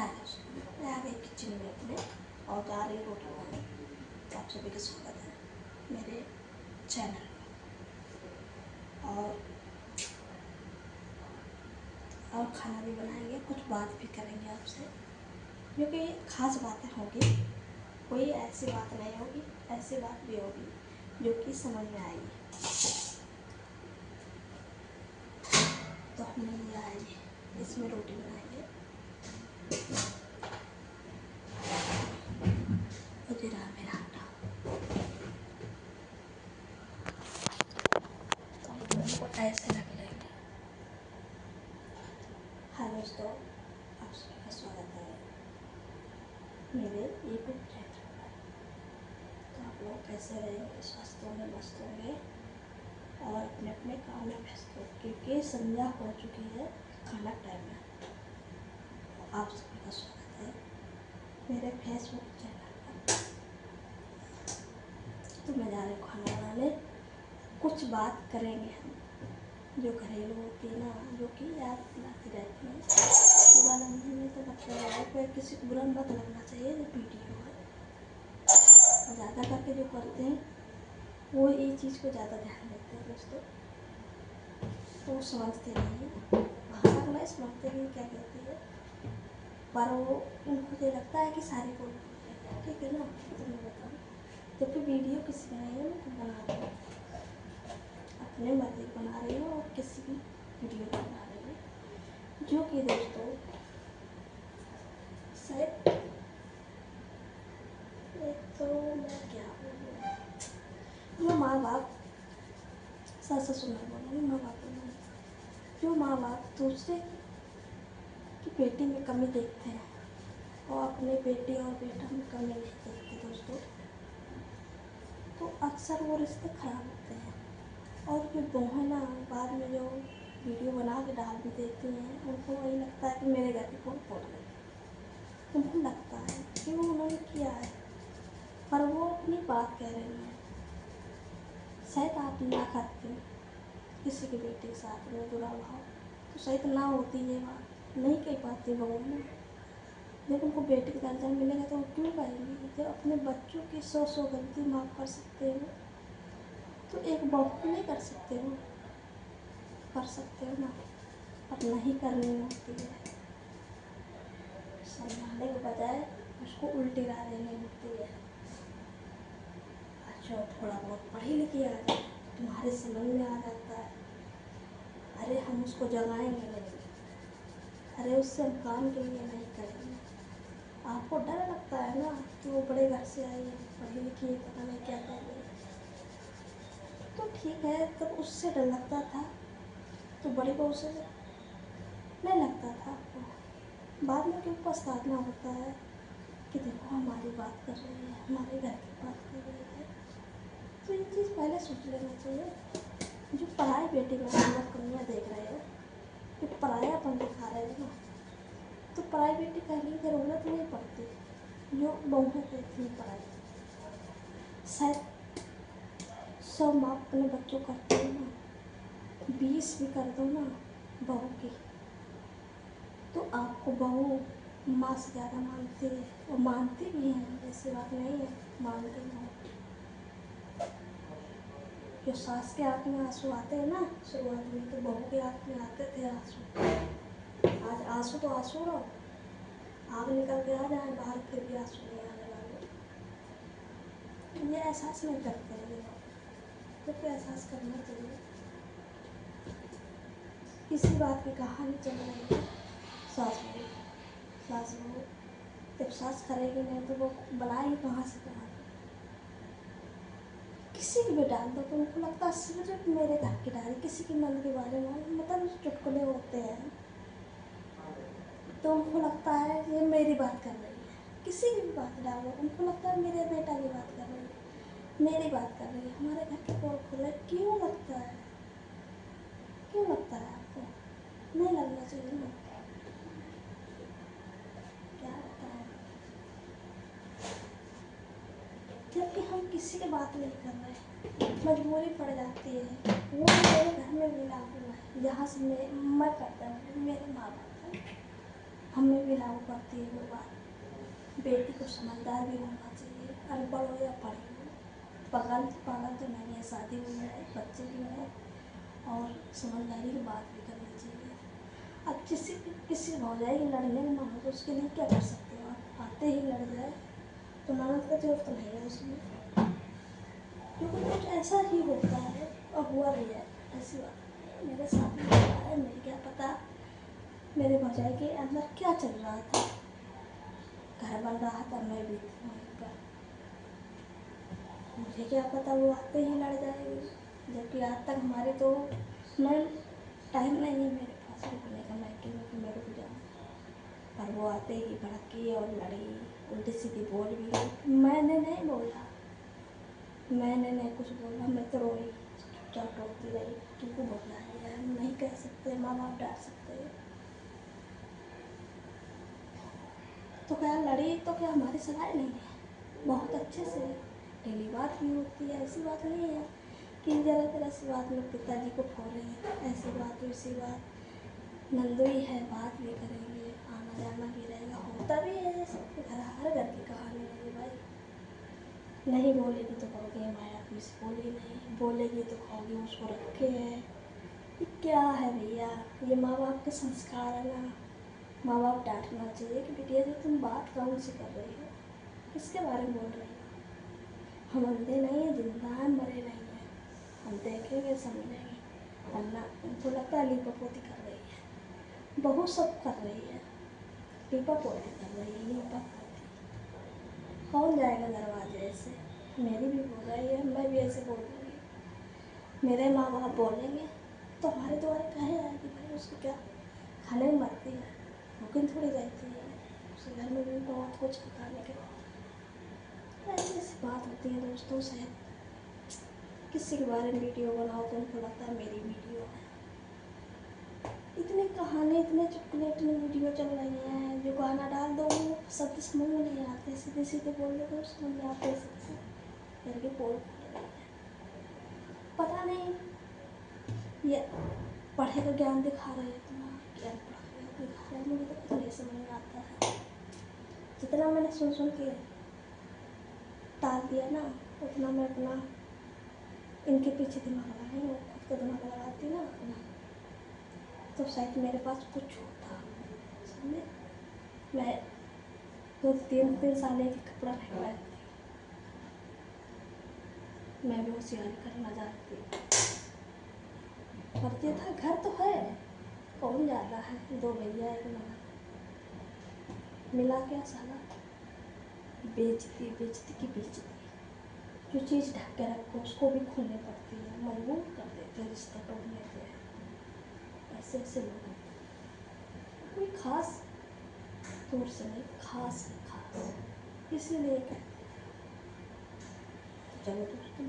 हाय दोस्तों, मैं आ गई किचन में अपने और जा रही रोटी बनाने। आप सभी का स्वागत है मेरे चैनल में। और खाना भी बनाएंगे, कुछ बात भी करेंगे आपसे, क्योंकि ख़ास बातें होगी। कोई ऐसी बात नहीं होगी, ऐसी बात भी होगी जो कि समझ में आएगी। तो हम लोग आएंगे, इसमें रोटी बनाएंगे। मेरा आटा तो ऐसे रख लेंगे। हाय दोस्तों, आप सभी का स्वागत है मेरे यूट्यूब चैनल पर। तो आप लोग कैसे रहेंगे? स्वस्थ होंगे, मस्त होंगे और अपने अपने काम में व्यस्त हो, क्योंकि संध्या हो चुकी है, खाना टाइम है। तो आप सभी का स्वागत है मेरे फेसबुक चैनल पर। तो मैं जा रही हूँ खाना बनाने। कुछ बात करेंगे हम जो घरेलू होती है ना, जो कि याद दिलाती रहती है। बुरा लगने में तो लगता है, पर किसी को बुरा मत लगना चाहिए। जो वीडियो है ज़्यादा करके जो करते हैं वो ये चीज़ को ज़्यादा ध्यान देते हैं दोस्तों। तो वो समझते नहीं है, भाषा को नहीं समझते कि क्या कहती है, पर वो उनको ये लगता है कि सारी को ठीक है ना। तो मैं बताऊँ, जब भी वीडियो किसी का नहीं है, मैं खुद बना रही हूँ, अपने मर्जी बना रही हूँ और किसी की वीडियो बना रही हूँ, जो कि दोस्तों शायद एक तो मैं क्या बोलूँ, मैं माँ बाप सास ससुर नहीं बोलूँगी, माँ बाप बोलूँगी। जो माँ बाप दूसरे की बेटी में कमी देखते हैं और अपने बेटी और बेटा में कमी नहीं देखते दोस्तों, तो अक्सर वो रिश्ते खराब होते हैं। और जो बहू ना बाद में जो वीडियो बना के डाल भी देती हैं, उनको वही लगता है कि मेरे घर की कोई बोल रही। उनको लगता है कि वो उन्होंने किया है, पर वो अपनी बात कह रही हैं। शायद आप ना करती किसी की बेटी के साथ में बुरा भाव, तो शायद ना होती ये बात, नहीं कह पाती बहू ना। जब उनको बेटी का दर्जा मिलेगा तो वो क्यों कहेंगी? जब अपने बच्चों की 100 गलती माफ़ कर सकते हो, तो एक बहू की नहीं कर सकते हो? कर सकते हो ना, पर नहीं करनी होती है। समझाने के बजाय उसको उल्टी राह देनी होती है। अच्छा, थोड़ा बहुत पढ़ी लिखी आ जाए, तुम्हारे समझ में आ जाता है। अरे हम उसको जगाएंगे नहीं, अरे उससे हम काम के लिए नहीं करेंगे। आपको डर लगता है ना कि वो बड़े घर से आई है, पढ़ी लिखी है, पता नहीं क्या कर रही है। तो ठीक है, तब उससे डर लगता था तो बड़ी बहू से नहीं लगता था आपको। बाद में क्यों पछताना होता है कि देखो हमारी बात कर रही है, हमारे घर की बात कर रही है। तो ये चीज़ पहले सोच लेना चाहिए। जो पराई बेटी में हम लोग कमियाँ देख रहे हैं, कि परायापन दिखा रहे हैं ना, तो पराई बेटी कहने की ज़रूरत नहीं पड़ती। जो बहुएं कहती हैं पराई, शायद 100 माँ अपने बच्चों करते हैं ना, 20 भी कर दो ना बहू की, तो आपको बहू माँ से ज़्यादा मानती है, और मानती भी हैं, ऐसी बात नहीं है, मानती हैं। जो सास के आँख में आंसू आते हैं ना शुरुआत में, तो बहू के आँख में आते थे आंसू। आज आंसू तो आंसू रहो, आग निकल के आ जाए बाहर, फिर भी आंसू नहीं आने वाले। ये एहसास नहीं करते हैं ये लोग, जबकि एहसास करना चाहिए। इसी बात की कहानी चल रही है सास बहू। जब सास करेगी नहीं तो वो बनाएगी कहाँ से कहाँ से? किसी की भी डाल दो तो उनको लगता है सिर्फ मेरे घर की डाली, किसी के मन के बारे में मतलब चुटकुले होते हैं, तो उनको लगता है ये मेरी बात कर रही है। किसी की भी बात डालो, उनको लगता है मेरे बेटा की बात कर रही है, मेरी बात कर रही है, हमारे घर की पोल खोल रही है। क्यों लगता है? क्यों लगता है आपको? नहीं लगना चाहिए ना। क्या बताएं, जबकि हम किसी की बात नहीं कर रहे, मजबूरी पड़ जाती है। वो मेरे घर में भी लागू है, यहाँ से मैं पैदा हुई, मेरे माँ बाप हैं, हमें भी लागू करती है वो बात। बेटी को समझदार भी होना चाहिए, अनपढ़ हो या पढ़ी हो। पागल तो नहीं है, शादी हुई है, बच्चे भी हैं, और समझदारी की बात भी करनी चाहिए। अब किसी भौजाई के लड़ने का मन हो तो उसके लिए क्या कर सकते हो आप? आते ही लड़ जाए तो ननद का जरूरत तो नहीं है उसमें, क्योंकि कुछ ऐसा ही होता है और हुआ भी है। ऐसी बात नहीं, मेरे साथ भी हुआ है। मुझे क्या पता मेरे भौजाई के अंदर क्या चल रहा था। घर बन रहा था, मैं भी थी वहीं पर, मुझे क्या पता वो आते ही लड़ जाएगी। जबकि आज तक हमारी तो मैं टाइम नहीं है मेरे पास रुकने का, मैं कि मैं रुक जाऊँ, पर वो आते ही भड़की और लड़ी, उल्टी सीधी बोल भी गई। मैंने नहीं बोला, मैंने नहीं कुछ बोला, मैं तो रोई, चुपचाप रोती रही। क्योंकि बोलना है, हम नहीं कह सकते, माँ बाप डांट सकते हैं। तो क्या लड़ी तो क्या हमारी सगाई नहीं है? बहुत अच्छे से डेली बात भी होती है। ऐसी बात नहीं है कि ज़रा ज़रा सी बात में पिताजी को फोड़ेंगे, ऐसी बात वैसी बात। नंदोई है, बात भी करेंगे, आना जाना भी रहेगा, होता भी है सबके घर, हर घर की कहानी है ये भाई। नहीं बोलेगी तो कहोगे माया अपनी से बोली नहीं, बोलेगी तो कहोगे उसको रखे है। ये क्या है भैया? ये माँ बाप के संस्कार है ना। माँ बाप डांटना चाहिए कि बिटिया जी तुम बात कौन सी कर रही हो, किसके बारे में बोल रही हो? हम अंधे नहीं हैं, जिंदा हैं, मरे नहीं हैं। हम देखेंगे समझेंगे। वरना उनको लगता है लीपा पोती कर रही है, बहू सब कर रही है, लीपा पोती कर रही है, लीपा पोती। कौन जाएगा दरवाजे से? मेरी भी हो गई है, मैं भी ऐसे बोलूँगी। मेरे माँ बाप बोलेंगे तो हमारे द्वारे कहे आएगी भाई, उसको क्या खाने में मरती है, भूखी थोड़ी रहती है, उसके घर में भी बहुत कुछ खाने के। ऐसी ऐसी बात होती है दोस्तों से। किसी के बारे में वीडियो बनाओ तो उनको लगता है मेरी वीडियो है। इतनी कहानी, इतने चुटकुले, इतनी वीडियो चल रही हैं, जो गाना डाल दो वो शब्द समझ में नहीं आते, सीधे सीधे बोल दो तो समझ में आते सबसे करके बोल रही है। पता नहीं ये पढ़े का ज्ञान दिखा रहे हैं तुम्हारा, ज्ञान पढ़ा के ज्ञान दिखा रहे हैं, मुझे तो कुछ नहीं समझ में आता है। जितना मैंने सुन के टाल दिया ना, उतना मैं अपना इनके पीछे दिमाग लगाई, वो खुद का दिमाग लगाती ना अपना, तो शायद मेरे पास कुछ होता। समझे? मैं दो तीन साल एक कपड़ा नहीं पहनती, मैं भी होशियारी करना जानती। पर ये था, घर तो है, कौन ज़्यादा है, दो भैया एक ननद, मिला क्या साला बेचती बेचती की बेचती। जो चीज़ ढक के रखो उसको भी खोलनी पड़ती है, मजबूर कर देते हैं रिश्ता तोड़ने पे। ऐसे ऐसे लोग हैं। कोई खास दूर से नहीं, खास है खास, इसीलिए कहते हैं। चलो दोस्तों।